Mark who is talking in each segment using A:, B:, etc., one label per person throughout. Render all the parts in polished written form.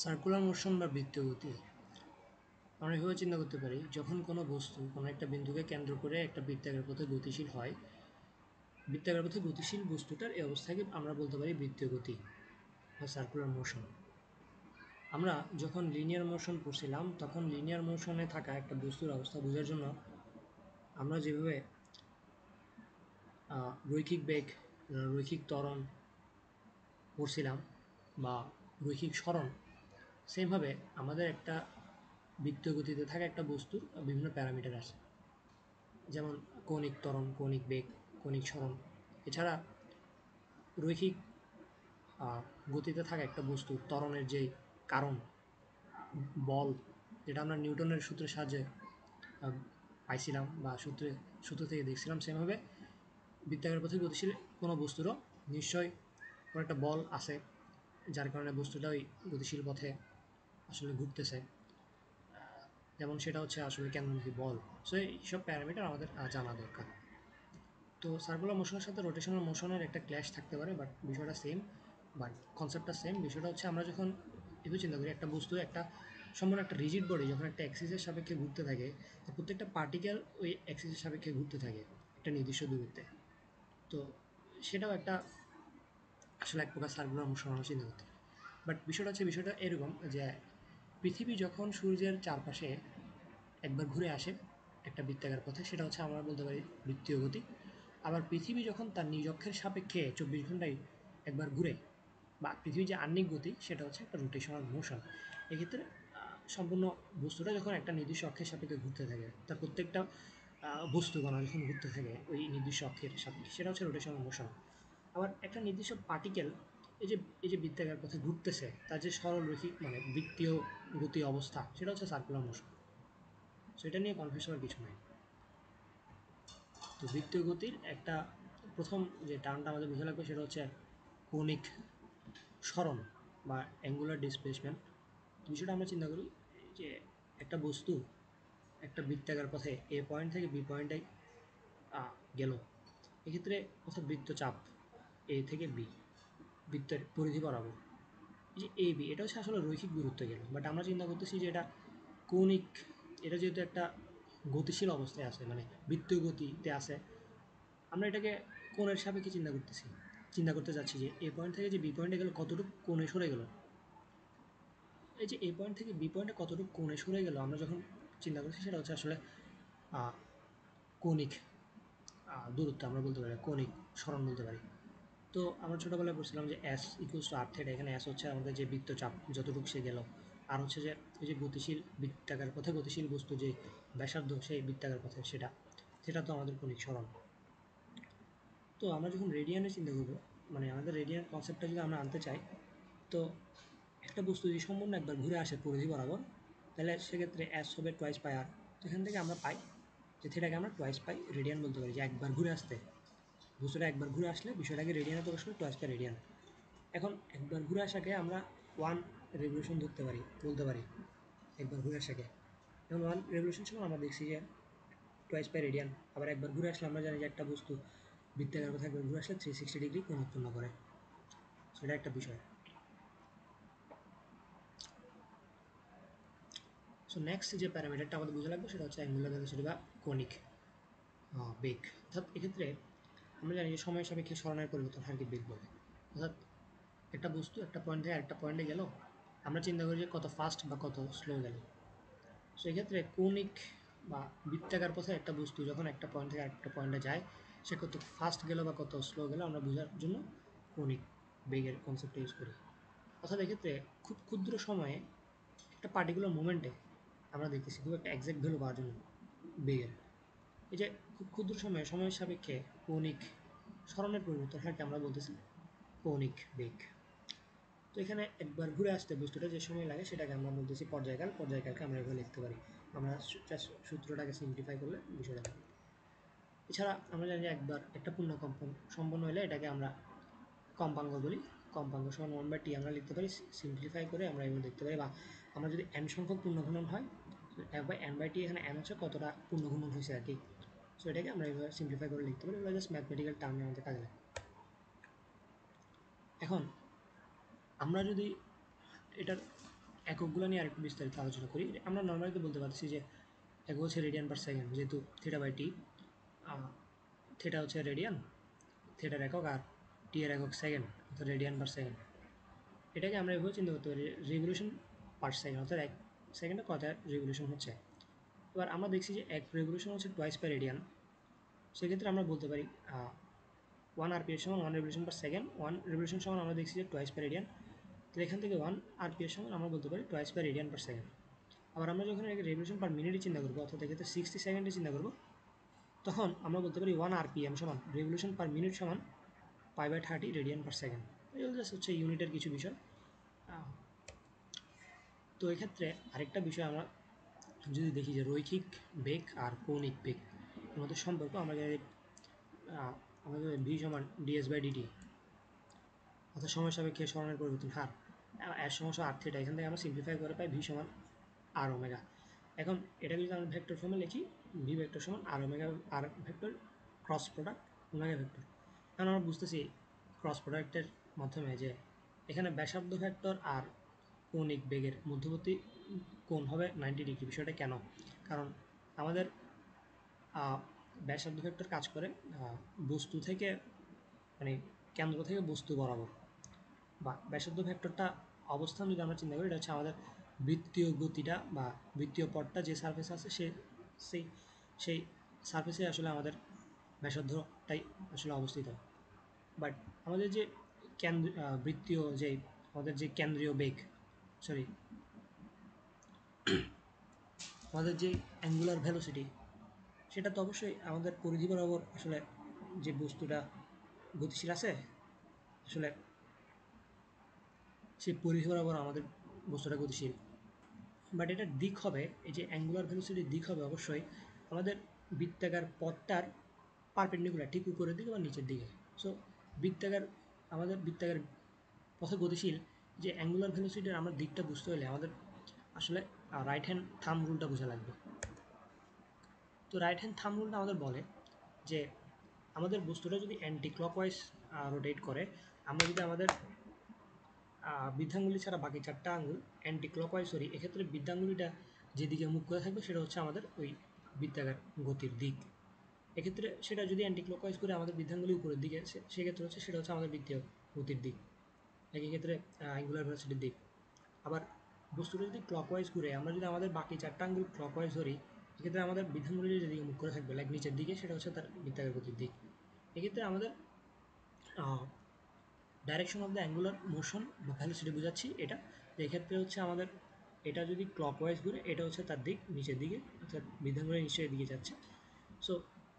A: Circular motion বা বৃত্তীয় গতি আমরা এভাবে চিন্তা করতে পারি, যখন কোনো বস্তু কোনো একটা বিন্দুকে কেন্দ্র করে একটা বৃত্তাকার পথে গতিশীল হয়, বৃত্তাকার পথে গতিশীল বস্তুটার এই অবস্থাকে আমরা বলতে পারি বৃত্তীয় গতি বা সার্কুলার মোশন। আমরা যখন লিনিয়ার মোশন পড়ছিলাম তখন লিনিয়ার মোশনে থাকা একটা বস্তুর অবস্থা বোঝার জন্য আমরা যেভাবে রৈখিক বেগ, রৈখিক ত্বরণ পড়ছিলাম বা রৈখিক সরণ, সেমভাবে আমাদের একটা বৃত্তীয় গতিতে থাকা একটা বস্তুর বিভিন্ন প্যারামিটার আছে, যেমন কৌণিক ত্বরণ, কৌণিক বেগ, কৌণিক সরণ। এছাড়া রৈখিক গতিতে থাকা একটা বস্তুর ত্বরণের যে কারণ বল, যেটা আমরা নিউটনের সূত্রের সাহায্যে পাইছিলাম বা সূত্র থেকে দেখছিলাম, সেভাবে বৃত্তাকার পথে গতিশীল কোনো বস্তুরও নিশ্চয়ই কোনো একটা বল আছে, যার কারণে বস্তুটা ওই গতিশীল পথে আসলে ঘুরতেছে, যেমন সেটা হচ্ছে আসলে কেন্দ্রমুখী বল। সো এইসব প্যারামিটার আমাদের জানা দরকার। তো সার্কুলার মোশনের সাথে রোটেশনাল মোশনের একটা ক্ল্যাশ থাকতে পারে, বাট বিষয়টা সেম, বাট কনসেপ্টটা সেম। বিষয়টা হচ্ছে আমরা যখন এভাবে চিন্তা করি, একটা বস্তু একটা সম্পূর্ণ একটা রিজিড বডি যখন একটা অ্যাক্সিসের সাপেক্ষে ঘুরতে থাকে, তো প্রত্যেকটা পার্টিকেল ওই অ্যাক্সিসের সাপেক্ষে ঘুরতে থাকে একটা নির্দিষ্ট দূরত্বে। তো সেটাও একটা আসলে এক প্রকার সার্কুলার মোশন আমরা চিন্তা করতে পারি। বাট বিষয়টা এরকম যে পৃথিবী যখন সূর্যের চারপাশে একবার ঘুরে আসে একটা বৃত্তাকার পথে, সেটা হচ্ছে আমরা বলতে পারি বৃত্তীয় গতি। আবার পৃথিবী যখন তার নিজ অক্ষের সাপেক্ষে 24 ঘন্টায় একবার ঘুরে, বা পৃথিবীর যে আহ্নিক গতি, সেটা হচ্ছে একটা রোটেশনাল মোশন। এক্ষেত্রে সম্পূর্ণ বস্তুটা যখন একটা নির্দিষ্ট অক্ষের সাপেক্ষে ঘুরতে থাকে, তার প্রত্যেকটা বস্তুকণা যখন ঘুরতে থাকে ওই নির্দিষ্ট অক্ষের সাপেক্ষে, সেটা হচ্ছে রোটেশনাল মোশন। আবার একটা নির্দিষ্ট পার্টিকেল এই যে বৃত্তাকার পথে ঘুরতেছে, তার যে সরল রৈখিক মানে বৃত্তীয় গতি অবস্থা, সেটা হচ্ছে সার্কুলার মোশন। সেটা নিয়ে কনফিউশন আর কিছু নাই। তো বৃত্তীয় গতির একটা প্রথম যে টার্মটা আমাদের বোঝা লাগবে, সেটা হচ্ছে কৌণিক সরণ বা অ্যাঙ্গুলার ডিসপ্লেসমেন্ট। বিষয়টা আমরা চিন্তা করি যে একটা বস্তু একটা বৃত্তাকার পথে এ পয়েন্ট থেকে বি পয়েন্টে গেল, এক্ষেত্রে অর্থাৎ বৃত্তচাপ এ থেকে বি, বৃত্তের পরিধি বরাবর, এই যে এ বি, এটা হচ্ছে আসলে রৈখিক দূরত্বে গেল, বাট আমরা চিন্তা করতেছি যে এটা কৌণিক, এটা যেহেতু একটা গতিশীল অবস্থায় আছে, মানে বৃত্তীয় গতিতে আছে, আমরা এটাকে কোণের সাপেক্ষে চিন্তা করতে যাচ্ছি যে এ পয়েন্ট থেকে যে বি পয়েন্টে গেল কতটুকু কোণে সরে গেল। এই যে এ পয়েন্ট থেকে বি পয়েন্টে কতটুকু কোণে সরে গেল আমরা যখন চিন্তা করছি, সেটা হচ্ছে আসলে কৌণিক দূরত্ব আমরা বলতে পারি, কৌণিক সরণ বলতে পারি। তো আমরা ছোটোবেলায় বলছিলাম যে S equals to R theta. এখানে এস হচ্ছে আমাদের যে বৃত্তচাপ যতটুকু সে গেল, আর হচ্ছে যে ওই যে গতিশীল বৃত্তাকার পথে গতিশীল বস্তু যে ব্যাসার্ধ সেই বৃত্তাকার পথে, সেটা তো আমাদের কৌণিক সরণ। তো আমরা যখন রেডিয়ানে চিন্তা করবো, মানে আমাদের রেডিয়ান কনসেপ্টটা যদি আমরা আনতে চাই, তো একটা বস্তু যদি সম্পূর্ণ একবার ঘুরে আসে পরিধি বরাবর, তাহলে সেক্ষেত্রে এস হবে টোয়াইস পাই আর। তো এখান থেকে আমরা পাই যে থিটাকে আমরা টোয়াইস পাই রেডিয়ান বলতে পারি, যে একবার ঘুরে আসতে বস্তুটা একবার ঘুরে আসলে বিষয়টাকে রেডিয়ানে প্রকাশ করে টোয়াইস পাই রেডিয়ান। এখন একবার ঘুরে আসাকে আমরা 1 রেভলিউশন বলতে পারি একবার ঘুরে আসাকে। এখন 1 রেভলিউশন ছিল, আমরা দেখছি যে টোয়াইস পাই রেডিয়ান। আবার একবার ঘুরে আসলে আমরা জানি যে একটা বস্তু বৃত্তাকার পথে একবার ঘুরে আসলে 360 ডিগ্রি কোণ উৎপন্ন করে। সেটা একটা বিষয়। সো নেক্সট যে প্যারামিটারটা আমাদের বোঝা লাগবে, সেটা হচ্ছে অ্যাঙ্গুলার ভেলোসিটি বা কৌণিক বেগ। অর্থাৎ এক্ষেত্রে আমরা জানি যে সময়ের সাপেক্ষে সরণের পরিবর্তন হারকে বেগ বলে। অর্থাৎ একটা বস্তু একটা পয়েন্ট থেকে আরেকটা পয়েন্টে গেল, আমরা চিন্তা করি যে কত ফাস্ট বা কত স্লো গেল। সো এক্ষেত্রে কৌণিক বা বৃত্তাকার পথে একটা বস্তু যখন একটা পয়েন্ট থেকে আরেকটা পয়েন্টে যায়, সে কত ফাস্ট গেল বা কত স্লো গেল আমরা বোঝার জন্য কৌণিক বেগের কনসেপ্ট ইউজ করি। অর্থাৎ এক্ষেত্রে খুব ক্ষুদ্র সময়ে একটা পার্টিকুলার মোমেন্টে আমরা দেখতেছি খুব একটা এক্সাক্ট ভ্যালু পাওয়ার জন্য বেগের, এই যে খুব ক্ষুদ্র সময়ের সাপেক্ষে কৌণিক সরণের পরিবর্তন হারকে আমরা বলতেছি কৌণিক বেগ। তো এখানে একবার ঘুরে আসতে বস্তুটা যে সময় লাগে সেটাকে আমরা বলতেছি পর্যায়কালকে আমরা এভাবে লিখতে পারি। আমরা সূত্রটাকে সিম্পলিফাই করলে বিষয়টা থাকে। এছাড়া আমরা জানি যে একবার একটা পূর্ণকম্পন সম্পন্ন হলে এটাকে আমরা কম্পাঙ্ক বলি। কম্পাঙ্ক সমান 1/t আমরা লিখতে পারি, সিম্পলিফাই করে আমরা এভাবে লিখতে পারি। বা আমরা যদি n সংখ্যক পূর্ণগুণন হয়, n/t, এখানে n হচ্ছে কতটা পূর্ণগুণন হয়েছে আর কি। সো এটাকে আমরা এইভাবে সিম্পলিফাই করে লিখতে পারি, এগুলো জাস্ট ম্যাথমেটিক্যাল টার্মে আমাদের কাজে লাগে। এখন আমরা যদি এটার এককগুলো নিয়ে আরেকটু বিস্তারিত আলোচনা করি। আমরা নর্মালি তো বলতে পারছি যে একক হচ্ছে রেডিয়ান পার সেকেন্ড, যেহেতু থিটা বাই টি, থিটা হচ্ছে রেডিয়ান, থিটার একক, আর টি এর একক সেকেন্ড, অর্থাৎ রেডিয়ান পার সেকেন্ড। এটাকে আমরা এভাবে চিন্তা করতে পারি, রেভলিউশন পার সেকেন্ড, অর্থাৎ এক সেকেন্ডে কত রেভলিউশন হচ্ছে। এবার আমরা দেখছি যে এক রেভলিউশন হচ্ছে টোয়াইস পার রেডিয়ান। সেক্ষেত্রে আমরা বলতে পারি ওয়ান আরপি এর সমান one revolution per second, one revolution সমান আমরা দেখছি যে টোয়াইস পার রেডিয়ান। তো এখান থেকে ওয়ান আরপি এর সমান আমরা বলতে পারি টোয়াইস পার রেডিয়ান পার সেকেন্ড। আবার আমরা যখন এটাকে রেভলিউশন পার মিনিটে চিন্তা করবো, অর্থাৎ এক্ষেত্রে 60 সেকেন্ডে চিন্তা করবো, তখন আমরা বলতে পারি ওয়ান আরপিএম সমান রেভলিউশন পার মিনিট সমান pi by 30 radian per second. এগুলো জাস্ট হচ্ছে ইউনিটের কিছু বিষয়। তো এক্ষেত্রে আরেকটা বিষয় আমরা যদি দেখি যে রৈখিক বেগ আর কৌণিক বেগ এর মধ্যে সম্পর্ক, আমরা যদি আমাদের ভি সমান ডিএস বাই ডিটি, অর্থাৎ সময় সাপেক্ষে সরণের পরিবর্তন হার, এর সমস্যা আর থিটা, এখান থেকে আমরা সিম্পলিফাই করে পাই ভি সমান আর ওমেগা। এখন এটাকে যদি আমরা ভেক্টর ফর্মে লিখি, ভি ভেক্টর সমান r omega, r vector cross product omega vector. এখন আমরা বুঝতেছি ক্রস প্রোডাক্টের মাধ্যমে যে এখানে ব্যাসার্ধ ভেক্টর আর কৌণিক বেগের মধ্যবর্তী কোণ হবে 90 ডিগ্রি। বিষয়টা কেন? কারণ আমাদের ব্যাসার্ধ ভেক্টর কাজ করে বস্তু থেকে, মানে কেন্দ্র থেকে বস্তু বরাবর, বা ব্যাসার্ধ ভেক্টরটা অবস্থান যদি আমরা চিন্তা করি, এটা হচ্ছে আমাদের বৃত্তীয় গতিটা বা বৃত্তীয় পথটা যে সারফেসে আছে সেই সেই সারফেসে আসলে আমাদের ব্যাসার্ধটাই আসলে অবস্থিত। বাট আমাদের যে বৃত্তীয় যে আমাদের যে কেন্দ্রীয় বেগ, সরি, আমাদের যে অ্যাঙ্গুলার ভেলোসিটি, সেটা তো অবশ্যই আমাদের পরিধি বরাবর আসলে যে বস্তুটা গতিশীল আছে, আসলে সেই পরিধি বরাবর আমাদের বস্তুটা গতিশীল। বাট এটার দিক হবে, এই যে অ্যাঙ্গুলার ভেলোসিটির দিক হবে অবশ্যই আমাদের বৃত্তাকার পথটার পারপেন্ডিকুলার, ঠিক উপরের দিকে বা নিচের দিকে। সো বৃত্তাকার, আমাদের বৃত্তাকার পথে গতিশীল যে অ্যাঙ্গুলার ভেলোসিটির আমরা দিকটা বুঝতে হলে আমাদের আসলে রাইট হ্যান্ড থাম রুলটা বোঝা লাগবে। তো রাইট হ্যান্ড থাম রুলটা আমাদের বলে যে আমাদের বস্তুটা যদি অ্যান্টি ক্লকওয়াইজ রোটেট করে, আমরা যদি আমাদের বৃদ্ধাঙ্গুলি ছাড়া বাকি চারটা আঙ্গুল অ্যান্টি ক্লকওয়াইজ সরি, এক্ষেত্রে বৃদ্ধাঙ্গুলিটা যেদিকে মুখ করে থাকবে সেটা হচ্ছে আমাদের ওই বৃত্তাকার গতির দিক। এক্ষেত্রে সেটা যদি অ্যান্টি ক্লকওয়াইজ করে আমাদের বৃদ্ধাঙ্গুলি উপরের দিকে, সেক্ষেত্রে হচ্ছে সেটা হচ্ছে আমাদের বৃত্তীয় গতির দিক, একই ক্ষেত্রে অ্যাঙ্গুলার ভেলোসিটির দিক। আবার বস্তুটা যদি ক্লকওয়াইজ ঘুরে, আমরা যদি আমাদের বাকি চারটা আঙ্গুল ক্লকওয়াইজ ধরি, এক্ষেত্রে আমাদের বৃদ্ধাঙ্গুলি যেদিকে মুখ করে থাকবে লাইক নিচের দিকে, সেটা হচ্ছে তার বৃত্তাকার গতির দিক। এক্ষেত্রে আমাদের direction of the angular motion বা ভ্যালোসিটি বোঝাচ্ছি এটা। এক্ষেত্রে হচ্ছে আমাদের এটা যদি ক্লকওয়াইজ ঘুরে, এটা হচ্ছে তার দিক নিচের দিকে, অর্থাৎ বৃদ্ধাঙ্গুলি নিচের দিকে যাচ্ছে। সো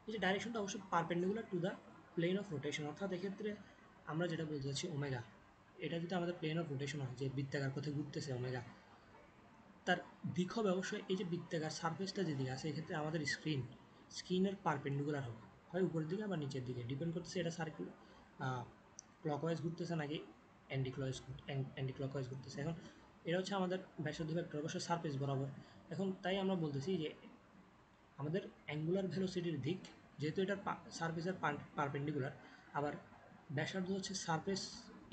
A: এই যে ডাইরেকশনটা অবশ্যই perpendicular to the plane of rotation, অর্থাৎ এক্ষেত্রে আমরা যেটা বলতে চাচ্ছি ওমেগা, এটা যদি আমাদের প্লেন অফ রোটেশন হয়, যে বৃত্তাকার পথে ঘুরতেছে ওমেগা, তার দিক হবে অবশ্যই এই যে বৃত্তাকার সারফেসটা যেদিকে আছে, এক্ষেত্রে আমাদের স্ক্রিনের পারপেন্ডিকুলার হবে, হয় উপরের দিকে বা নিচের দিকে, ডিপেন্ড করতেছে এটা সার্কেল ক্লকওয়াইজ ঘুরতেছে নাকি অ্যান্টি ক্লকওয়াইজ ঘুরতেছে। এখন এটা হচ্ছে আমাদের ব্যাসার্ধ ভেক্টর, অবশ্যই সারফেস বরাবর। এখন তাই আমরা বলতেছি যে আমাদের অ্যাঙ্গুলার ভেলোসিটির দিক, যেহেতু এটা সারফেসের পারপেন্ডিকুলার, আবার ব্যাসার্ধ হচ্ছে সারফেস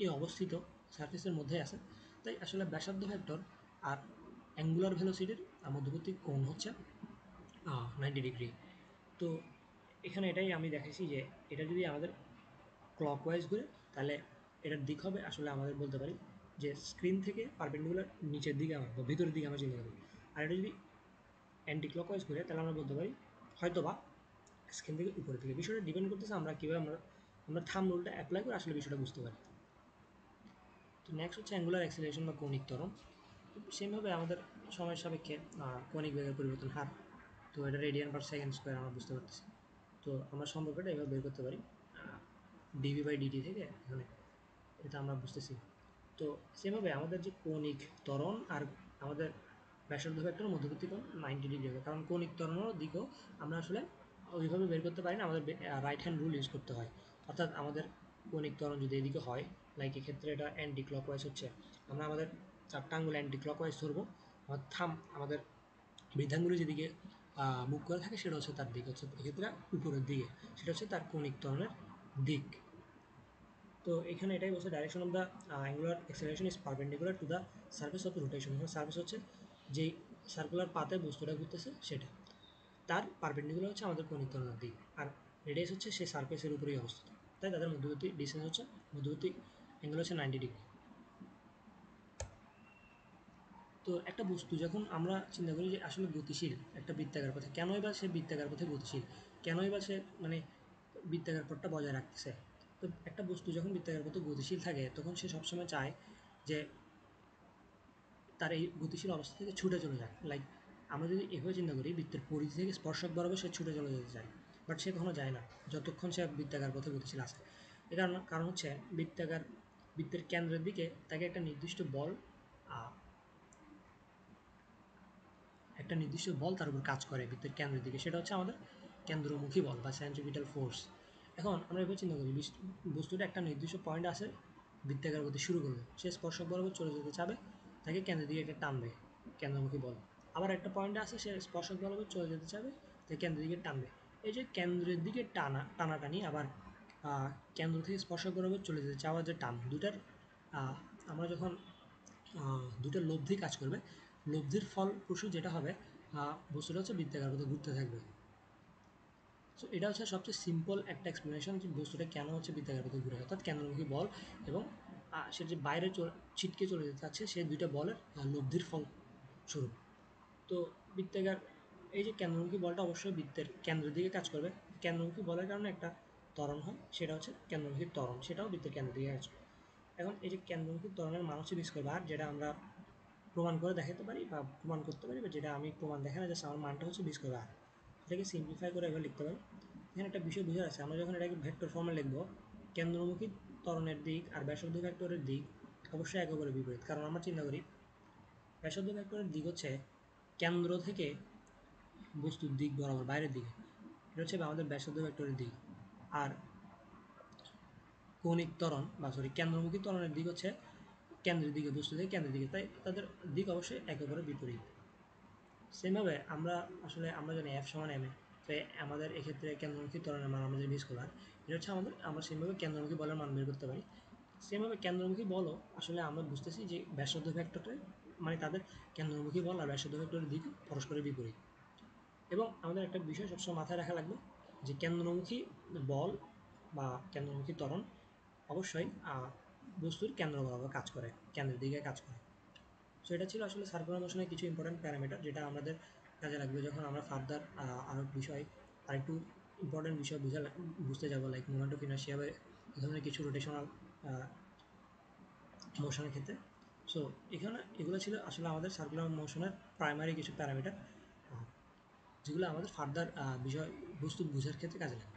A: এ অবস্থিত, সারফেসের মধ্যে আছে, তাই আসলে ব্যাসার্ধ ভেক্টর আর অ্যাঙ্গুলার ভেলোসিটির মধ্যবর্তী কোণ হচ্ছে 90 ডিগ্রি। তো এখানে এটাই আমি দেখাইছি যে এটা যদি আমাদের ক্লকওয়াইজ ঘুরে, তাহলে এটার দিক হবে আসলে আমাদের বলতে পারি যে স্ক্রিন থেকে পারপেন্ডিকুলার নিচের দিকে আমরা বা ভিতরের দিকে আমরা চিন্তা করি। আর এটা যদি অ্যান্টি ক্লকওয়াইজ ঘুরে, তাহলে আমরা বলতে পারি হয়তো বা স্ক্রিন থেকে উপরের দিকে। বিষয়টা ডিপেন্ড করতেছে আমরা কীভাবে আমরা থাম রুলটা অ্যাপ্লাই করে আসলে বিষয়টা বুঝতে পারি। তো নেক্সট হচ্ছে অ্যাঙ্গুলার অ্যাক্সিলারেশন বা কৌণিক ত্বরণ। সেমভাবে আমাদের সময়ের সাপেক্ষে কৌণিক বেগের পরিবর্তন হার, তো এটা রেডিয়ান পার সেকেন্ড স্কোয়ার আমরা বুঝতে পারতেছি। তো আমরা সম্পর্কটা এভাবে বের করতে পারি ডিভি বাই ডিটি থেকে, এখানে এটা আমরা বুঝতেছি। তো সেভাবে আমাদের যে কৌণিক ত্বরণ আর আমাদের ব্যাসার্ধ ভেক্টর মধ্যবর্তী কোণ 90 ডিগ্রি হবে, কারণ কৌণিক ত্বরণের দিকও আমরা আসলে ওইভাবে বের করতে পারি না, আমাদের রাইট হ্যান্ড রুল ইউজ করতে হয়। অর্থাৎ আমাদের কৌণিক ত্বরণ যদি এদিকে হয়, লাইক এক্ষেত্রে এটা অ্যান্টি ক্লকওয়াইজ হচ্ছে, আমরা আমাদের চারটা আঙ্গুল অ্যান্টি ক্লকওয়াইজ ধরবো, আমাদের বৃদ্ধাঙ্গুলি যেদিকে মুখ করে থাকে সেটা হচ্ছে তার দিক, হচ্ছে এক্ষেত্রে উপরের দিকে, সেটা হচ্ছে তার কৌণিক ত্বরণের দিক। তো এখানে এটাই বলছে direction of the angular acceleration is perpendicular to the surface of rotation. Surface হচ্ছে যেই সার্কুলার পাতে বস্তুটা ঘুরতেছে সেটা, তার পারপেন্ডিকুলার হচ্ছে আমাদের কৌণিক ত্বরণের দিক, আর রেডিয়াস হচ্ছে সেই সার্ফেসের উপরেই অবস্থিত। তাই তাদের মধ্যবর্তী ডিসটেন্স হচ্ছে, মধ্যবর্তী অ্যাঙ্গেল হচ্ছে 90 ডিগ্রি। তো একটা বস্তু যখন আমরা চিন্তা করি যে আসলে গতিশীল একটা বৃত্তাকার পথে, কেনই বা সে বৃত্তাকার পথে গতিশীল, কেনই বা সে মানে বৃত্তাকার পথটা বজায় রাখতেছে। তো একটা বস্তু যখন বৃত্তাকার পথে গতিশীল থাকে তখন সে সবসময় চায় যে তার এই গতিশীল অবস্থা থেকে ছুটে চলে যায়। লাইক আমরা যদি এভাবে চিন্তা করি, বৃত্তের পরিধি থেকে স্পর্শক বরাবর সে ছুটে চলে যেতে চায়, বাট সে কখনো যায় না যতক্ষণ সে বৃত্তাকার পথে গতিশীল আছে। এর কারণ হচ্ছে বৃত্তের কেন্দ্রের দিকে তাকে একটা নির্দিষ্ট বল তার উপর কাজ করে বৃত্তের কেন্দ্রের দিকে, সেটা হচ্ছে আমাদের কেন্দ্রমুখী বল বা সেন্ট্রিপিটাল ফোর্স। এখন আমরা এভাবে চিন্তা করি, বস্তুটা একটা নির্দিষ্ট পয়েন্ট আছে, বৃত্তাকার গতি শুরু করবে, সে স্পর্শক বরাবর চলে যেতে চাবে, তাকে কেন্দ্রের দিকে একটা টানবে কেন্দ্রমুখী বল। আবার একটা পয়েন্ট আছে, সে স্পর্শক বরাবর চলে যেতে চাবে, তাকে কেন্দ্রের দিকে টানবে। এই যে কেন্দ্রের দিকে টানাটানি, আবার কেন্দ্র থেকে স্পর্শক বরাবর চলে যেতে চাওয়ার যে টান, দুটার আমরা যখন দুটো লব্ধি কাজ করবে, লব্ধির ফলপ্রসূ যেটা হবে, বস্তুটা হচ্ছে বৃত্তাকার পথে ঘুরতে থাকবে। সো এটা হচ্ছে সবচেয়ে সিম্পল একটা এক্সপ্লেনেশন যে বস্তুটা কেন হচ্ছে বৃত্তাকার পথে ঘুরে, অর্থাৎ কেন্দ্রমুখী বল এবং সে যে বাইরে ছিটকে চলে যেতে চাচ্ছে, সে দুইটা বলের লব্ধির ফল স্বরূপ। তো বৃত্তাকার এই যে কেন্দ্রমুখী বলটা অবশ্যই বৃত্তের কেন্দ্রের দিকে কাজ করবে। কেন্দ্রমুখী বলের কারণে একটা ত্বরণ হয়, সেটা হচ্ছে কেন্দ্রমুখী ত্বরণ, সেটাও বৃত্তের কেন্দ্রের দিকে কাজ করে। এখন এই যে কেন্দ্রমুখী ত্বরণের মান হচ্ছে v², যেটা আমরা প্রমাণ করে দেখাতে পারি বা প্রমাণ করতে পারি, বা যেটা আমি প্রমাণ দেখানো যাচ্ছে আমার মানটা হচ্ছে v²। এটাকে সিম্পলিফাই করে এবার লিখতে পারি। এখানে একটা বিষয় বোঝা আছে, আমরা যখন এটাকে ভেক্টর ফর্মে লিখবো, কেন্দ্রমুখী ত্বরণের দিক আর ব্যাসার্ধ ভেক্টরের দিক অবশ্যই একেবারে বিপরীত। কারণ আমরা চিন্তা করি ব্যাসার্ধ ভেক্টরের দিক হচ্ছে কেন্দ্র থেকে বস্তুর দিক বরাবর বাইরের দিকে, এটা হচ্ছে আমাদের ব্যাসার্ধ ভেক্টরের দিক। আর কৌণিক ত্বরণ বা কেন্দ্রমুখী ত্বরণের দিক হচ্ছে কেন্দ্রের দিকে, বস্তু থেকে কেন্দ্রের দিকে, তাই তাদের দিক অবশ্যই একেবারে বিপরীত। সেমভাবে আমরা জানি F=ma, তো আমাদের এক্ষেত্রে কেন্দ্রমুখী ত্বরণের মান আমরা যে v², এটা হচ্ছে আমরা সেমভাবে কেন্দ্রমুখী বলের মান বের করতে পারি। সেমভাবে কেন্দ্রমুখী বলও আসলে আমরা বুঝতেছি যে ব্যাসার্ধ ভেক্টরে, মানে তাদের কেন্দ্রমুখী বল আর ব্যাসার্ধ ভেক্টরের দিক পরস্পরের বিপরীত। এবং আমাদের একটা বিষয় সবসময় মাথায় রাখা লাগবে যে কেন্দ্রমুখী বল বা কেন্দ্রমুখী ত্বরণ অবশ্যই বস্তুর কেন্দ্র বরাবর কাজ করে, কেন্দ্রের দিকে কাজ করে। সো এটা ছিল আসলে সার্কুলার মোশনের কিছু ইম্পর্টেন্ট প্যারামিটার, যেটা আমাদের কাজে লাগবে যখন আমরা ফার্দার আরও বিষয়, আরেকটু ইম্পর্টেন্ট বিষয় বুঝতে যাবো, লাইক মোমেন্ট অফ ইনার্শিয়া বা এই ধরনের কিছু রোটেশনাল মোশনের ক্ষেত্রে। সো এগুলো ছিল আসলে আমাদের সার্কুলার মোশনের প্রাইমারি কিছু প্যারামিটার, যেগুলো আমাদের ফার্দার বিষয় বস্তু বোঝার ক্ষেত্রে কাজে লাগে।